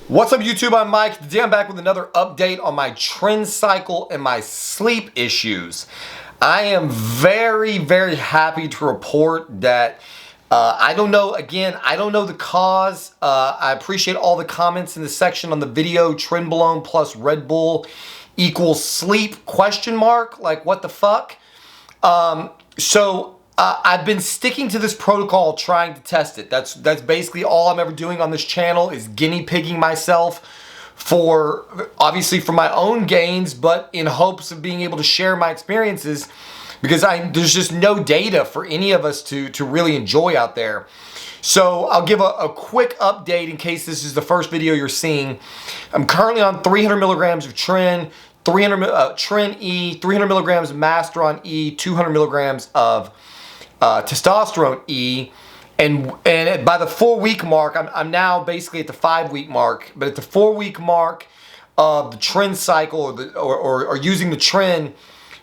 What's up YouTube, I'm Mike. Today I'm back with another update on my trend cycle and my sleep issues. I am very happy to report that I don't know the cause. I appreciate all the comments in the section on the video. Trenbolone plus Red Bull equals sleep question mark, like what the fuck? I've been sticking to this protocol, trying to test it. That's basically all I'm ever doing on this channel, is guinea pigging myself obviously for my own gains, but in hopes of being able to share my experiences, because there's just no data for any of us to really enjoy out there. So I'll give a quick update in case this is the first video you're seeing. I'm currently on 300 milligrams of Tren, Tren E, 300 milligrams of Masteron E, 200 milligrams of testosterone E, and by the 4-week mark, I'm now basically at the 5-week mark, but at the 4-week mark of the Tren cycle, or using the Tren,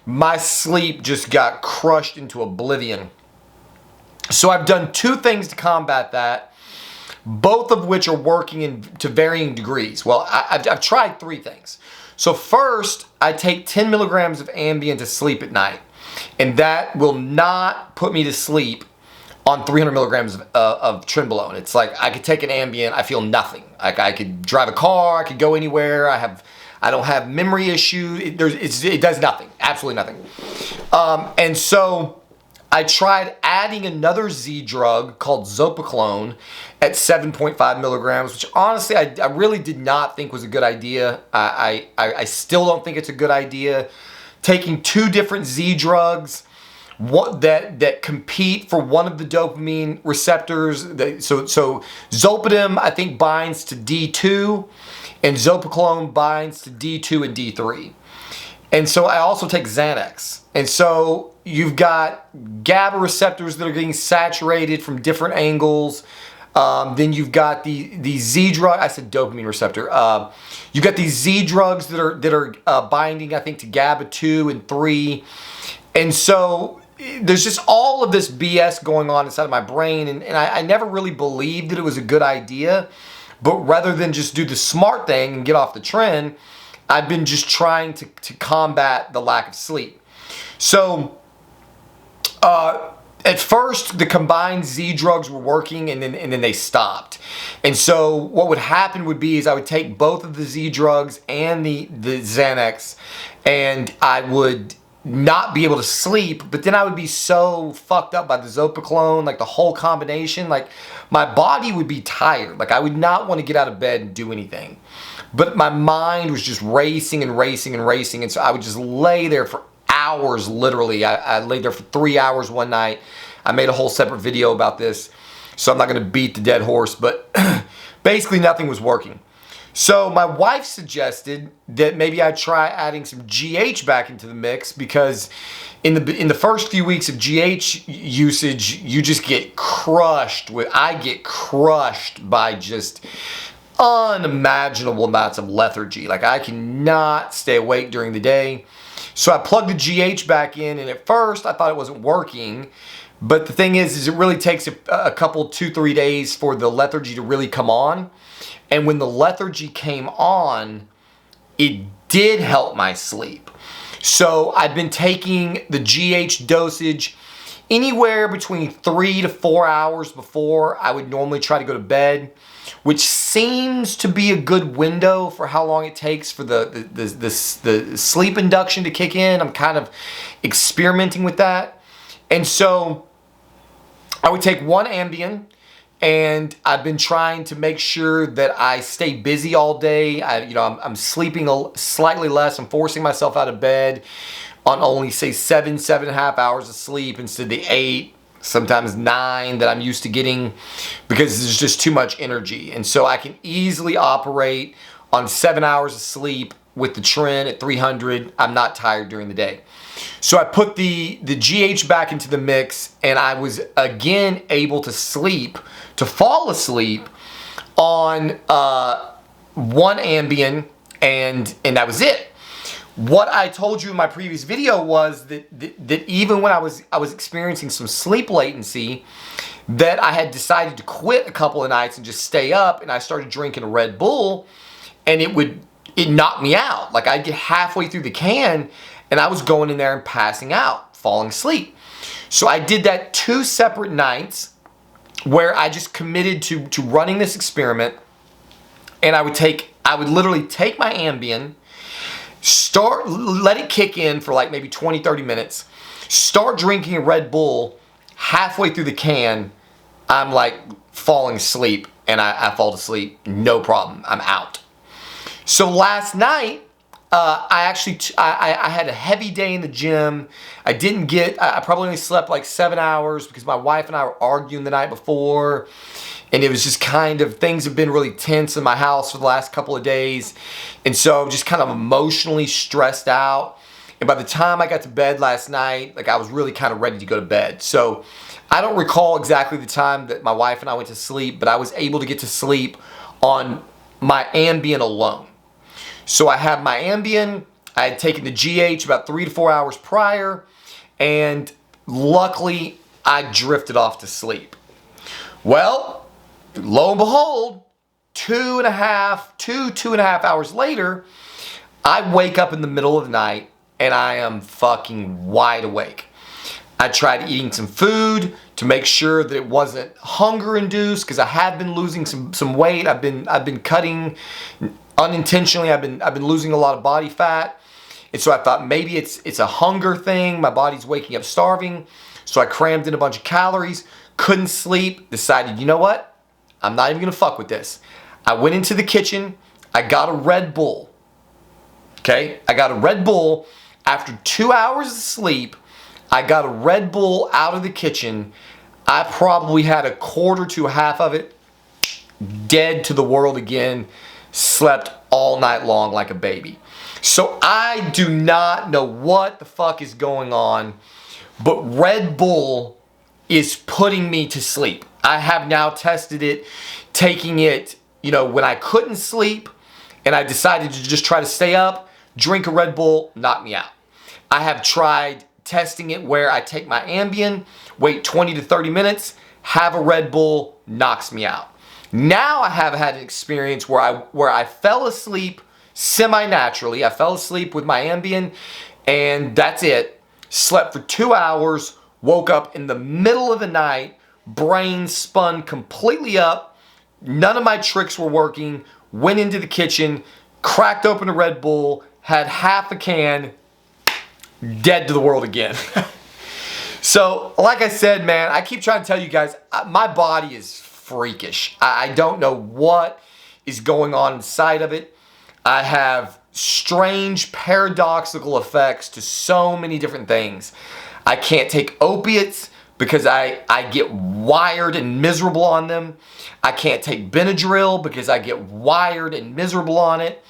my sleep just got crushed into oblivion. So I've done 2 things to combat that, both of which are working to varying degrees. Well, I've tried 3 things. So first, I take 10 milligrams of Ambien to sleep at night, and that will not put me to sleep on 300 milligrams of Trenbolone. It's like I could take an Ambien, I feel nothing. Like I could drive a car, I could go anywhere. I don't have memory issues. It does nothing, absolutely nothing. And so I tried adding another Z drug called Zopiclone at 7.5 milligrams, which honestly I really did not think was a good idea. I still don't think it's a good idea. Taking 2 different Z drugs that compete for one of the dopamine receptors. So Zolpidem, I think, binds to D2, and Zopiclone binds to D2 and D3. And so I also take Xanax. And so you've got GABA receptors that are getting saturated from different angles. Then you've got the Z drug. I said dopamine receptor. You've got these Z drugs that are binding, I think, to GABA 2 and 3. And so there's just all of this BS going on inside of my brain. And I never really believed that it was a good idea. But rather than just do the smart thing and get off the trend, I've been just trying to combat the lack of sleep. So at first, the combined Z drugs were working, and then they stopped. And so what would happen would be is I would take both of the Z drugs and the Xanax, and I would not be able to sleep, but then I would be so fucked up by the Zopiclone, like the whole combination, like my body would be tired. Like I would not want to get out of bed and do anything. But my mind was just racing and racing and racing, and so I would just lay there for hours, literally. I laid there for 3 hours one night. I made a whole separate video about this, so I'm not going to beat the dead horse, but basically nothing was working. So my wife suggested that maybe I try adding some GH back into the mix, because in the first few weeks of GH usage, you just get crushed I get crushed by just unimaginable amounts of lethargy. Like I cannot stay awake during the day. So I plugged the GH back in, and at first I thought it wasn't working. But the thing is it really takes a couple, 2-3 days for the lethargy to really come on. And when the lethargy came on, it did help my sleep. So I've been taking the GH dosage anywhere between 3 to 4 hours before I would normally try to go to bed, which seems to be a good window for how long it takes for the sleep induction to kick in. I'm kind of experimenting with that. And so I would take 1 Ambien, and I've been trying to make sure that I stay busy all day. I'm sleeping slightly less. I'm forcing myself out of bed on only, say, 7.5 hours of sleep instead of the 8, sometimes 9 that I'm used to getting, because there's just too much energy. And so I can easily operate on 7 hours of sleep with the Tren at 300. I'm not tired during the day. So I put the GH back into the mix, and I was again able to fall asleep on 1 Ambien, and that was it. What I told you in my previous video was that even when I was experiencing some sleep latency, that I had decided to quit a couple of nights and just stay up, and I started drinking a Red Bull, and it knocked me out. Like, I'd get halfway through the can and I was going in there and passing out, falling asleep. So I did that 2 separate nights where I just committed to running this experiment, and I would literally take my Ambien, let it kick in for like maybe 20, 30 minutes, start drinking a Red Bull. Halfway through the can, I'm like falling asleep, and I fall asleep, no problem, I'm out. So last night, I had a heavy day in the gym. I probably only slept like 7 hours because my wife and I were arguing the night before, and it was just things have been really tense in my house for the last couple of days, and so just kind of emotionally stressed out. And by the time I got to bed last night, like, I was really kind of ready to go to bed. So I don't recall exactly the time that my wife and I went to sleep, but I was able to get to sleep on my Ambien alone. So I had my Ambien, I had taken the GH about 3 to 4 hours prior, and luckily I drifted off to sleep. Well, lo and behold, 2.5 hours later, I wake up in the middle of the night and I am fucking wide awake. I tried eating some food to make sure that it wasn't hunger induced, because I have been losing some weight. I've been cutting unintentionally. I've been losing a lot of body fat, and so I thought maybe it's a hunger thing. My body's waking up starving, so I crammed in a bunch of calories. Couldn't sleep. Decided, you know what? I'm not even gonna fuck with this. I went into the kitchen. I got a Red Bull. Okay, I got a Red Bull. After 2 hours of sleep, I got a Red Bull out of the kitchen. I probably had a quarter to a half of it. Dead to the world again. Slept all night long like a baby. So I do not know what the fuck is going on, but Red Bull is putting me to sleep. I have now tested it, taking it, when I couldn't sleep and I decided to just try to stay up, drink a Red Bull, knock me out. I have tried testing it where I take my Ambien, wait 20 to 30 minutes, have a Red Bull, knocks me out. Now I have had an experience where I fell asleep semi-naturally. I fell asleep with my Ambien, and that's it. Slept for 2 hours, woke up in the middle of the night, brain spun completely up, none of my tricks were working, went into the kitchen, cracked open a Red Bull, had half a can, dead to the world again. So, like I said, man, I keep trying to tell you guys, my body is freakish. I don't know what is going on inside of it. I have strange paradoxical effects to so many different things. I can't take opiates because I get wired and miserable on them. I can't take Benadryl because I get wired and miserable on it.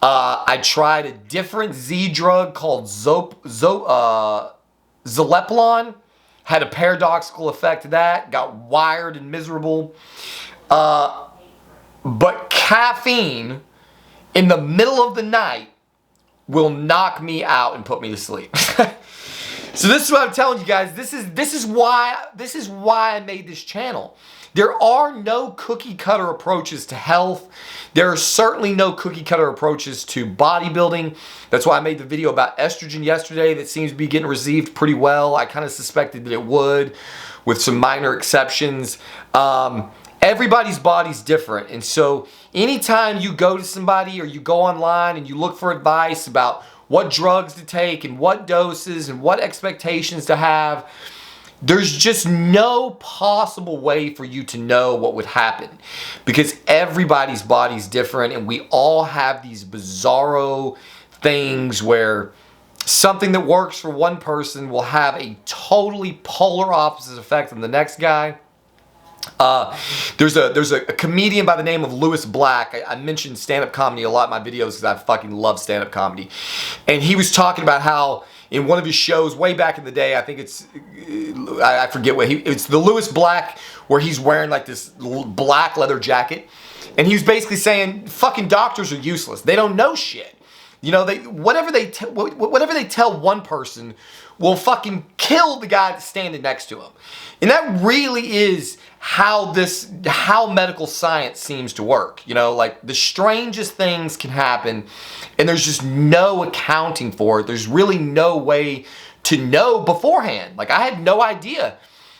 I tried a different Z drug called Zaleplon. Had a paradoxical effect of that. Got wired and miserable. But caffeine in the middle of the night will knock me out and put me to sleep. So this is what I'm telling you guys. This is why I made this channel. There are no cookie cutter approaches to health. There are certainly no cookie cutter approaches to bodybuilding. That's why I made the video about estrogen yesterday that seems to be getting received pretty well. I kind of suspected that it would, with some minor exceptions. Everybody's body's different. And so anytime you go to somebody or you go online and you look for advice about what drugs to take and what doses and what expectations to have, there's just no possible way for you to know what would happen, because everybody's body's different and we all have these bizarro things where something that works for one person will have a totally polar opposite effect on the next guy. There's a comedian by the name of Lewis Black. I mentioned stand-up comedy a lot in my videos because I fucking love stand-up comedy. And he was talking about how in one of his shows way back in the day, I think I forget what it's the Lewis Black, where he's wearing like this black leather jacket. And he was basically saying, fucking doctors are useless. They don't know shit. You know, whatever they tell one person will fucking kill the guy that's standing next to him. And that really is how medical science seems to work. You know, like the strangest things can happen and there's just no accounting for it. There's really no way to know beforehand. Like, I had no idea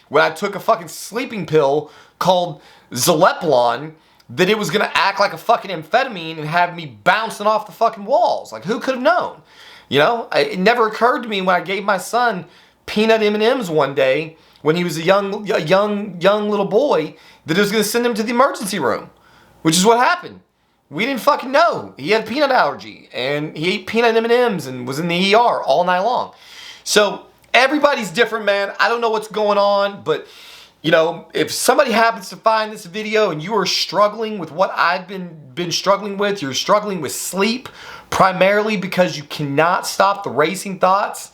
when I took a fucking sleeping pill called zzZZZ that it was gonna act like a fucking amphetamine and have me bouncing off the fucking walls. Like, who could have known? You know, it never occurred to me when I gave my son peanut M&Ms one day when he was a young little boy that it was gonna send him to the emergency room, which is what happened. We didn't fucking know. He had a peanut allergy and he ate peanut M&Ms and was in the ER all night long. So everybody's different, man. I don't know what's going on, but you know, if somebody happens to find this video and you are struggling with what I've been struggling with, you're struggling with sleep primarily because you cannot stop the racing thoughts,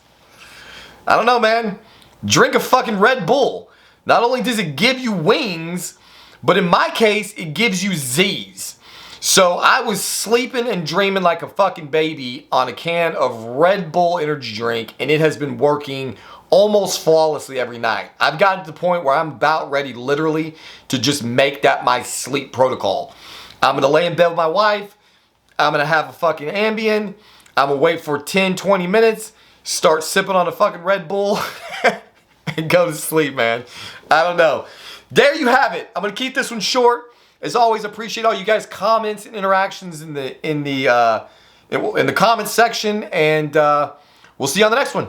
I don't know, man. Drink a fucking Red Bull. Not only does it give you wings, but in my case, it gives you Z's. So I was sleeping and dreaming like a fucking baby on a can of Red Bull energy drink, and it has been working almost flawlessly every night. I've gotten to the point where I'm about ready literally to just make that my sleep protocol. I'm gonna lay in bed with my wife, I'm gonna have a fucking Ambien, I'm gonna wait for 10, 20 minutes, start sipping on a fucking Red Bull, and go to sleep, man. I don't know. There you have it. I'm gonna keep this one short. As always, appreciate all you guys' comments and interactions in the comments section, and we'll see you on the next one.